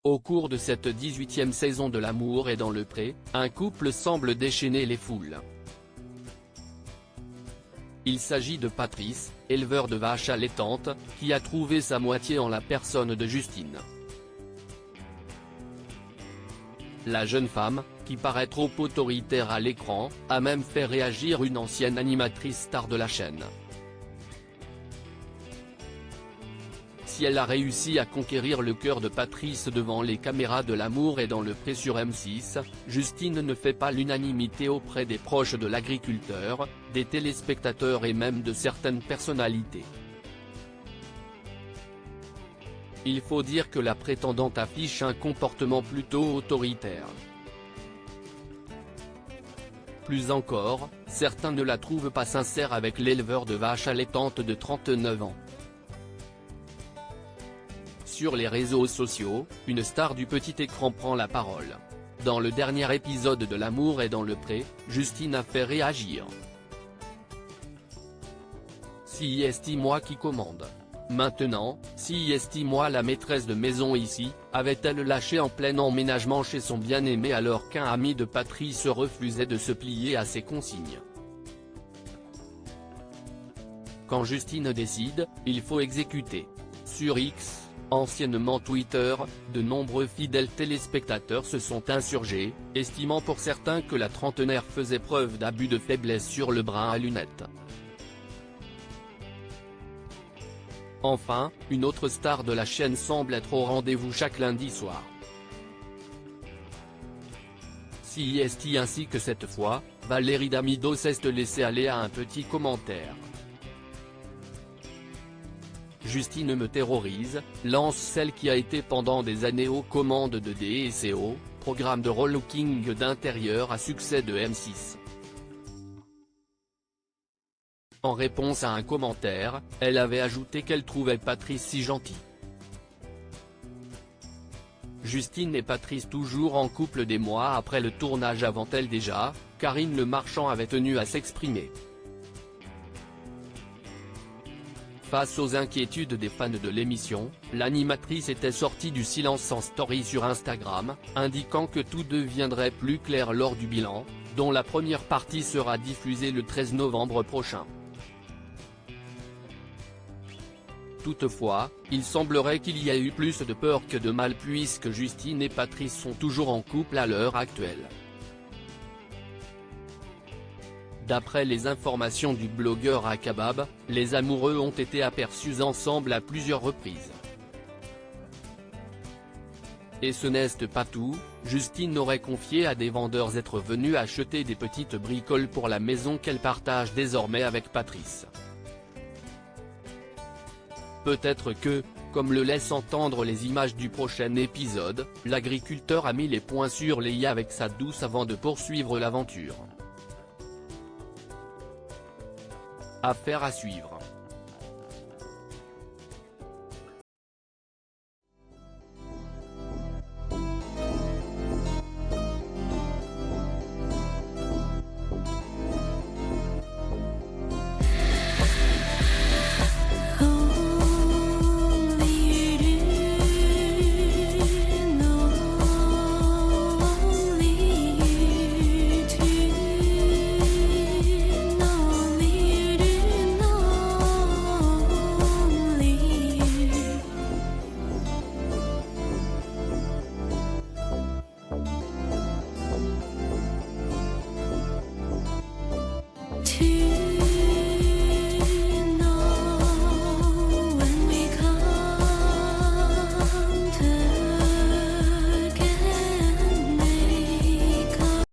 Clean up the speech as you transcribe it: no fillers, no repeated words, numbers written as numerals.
Au cours de cette 18e saison de L'amour est dans le pré, un couple semble déchaîner les foules. Il s'agit de Patrice, éleveur de vaches allaitantes, qui a trouvé sa moitié en la personne de Justine. La jeune femme, qui paraît trop autoritaire à l'écran, a même fait réagir une ancienne animatrice star de la chaîne. Si elle a réussi à conquérir le cœur de Patrice devant les caméras de L'amour est dans le pré sur M6, Justine ne fait pas l'unanimité auprès des proches de l'agriculteur, des téléspectateurs et même de certaines personnalités. Il faut dire que la prétendante affiche un comportement plutôt autoritaire. Plus encore, certains ne la trouvent pas sincère avec l'éleveur de vaches allaitantes de 39 ans. Sur les réseaux sociaux, une star du petit écran prend la parole. Dans le dernier épisode de L'amour est dans le pré, Justine a fait réagir. Si est moi qui commande. Maintenant, si est moi la maîtresse de maison ici, avait-elle lâché en plein emménagement chez son bien-aimé alors qu'un ami de Patrice refusait de se plier à ses consignes. Quand Justine décide, il faut exécuter. Sur X, anciennement Twitter, de nombreux fidèles téléspectateurs se sont insurgés, estimant pour certains que la trentenaire faisait preuve d'abus de faiblesse sur le brin à lunettes. Enfin, une autre star de la chaîne semble être au rendez-vous chaque lundi soir. Si est ainsi que cette fois, Valérie Damido s'est laissé aller à un petit commentaire. Justine me terrorise, lance celle qui a été pendant des années aux commandes de DSO, programme de relooking d'intérieur à succès de M6. En réponse à un commentaire, elle avait ajouté qu'elle trouvait Patrice si gentil. Justine et Patrice toujours en couple des mois après le tournage avant-elle déjà, Karine Le Marchand avait tenu à s'exprimer. Face aux inquiétudes des fans de l'émission, l'animatrice était sortie du silence en story sur Instagram, indiquant que tout deviendrait plus clair lors du bilan, dont la première partie sera diffusée le 13 novembre prochain. Toutefois, il semblerait qu'il y ait eu plus de peur que de mal puisque Justine et Patrice sont toujours en couple à l'heure actuelle. D'après les informations du blogueur Akabab, les amoureux ont été aperçus ensemble à plusieurs reprises. Et ce n'est pas tout, Justine aurait confié à des vendeurs être venue acheter des petites bricoles pour la maison qu'elle partage désormais avec Patrice. Peut-être que, comme le laissent entendre les images du prochain épisode, l'agriculteur a mis les points sur les i avec sa douce avant de poursuivre l'aventure. Affaire à suivre.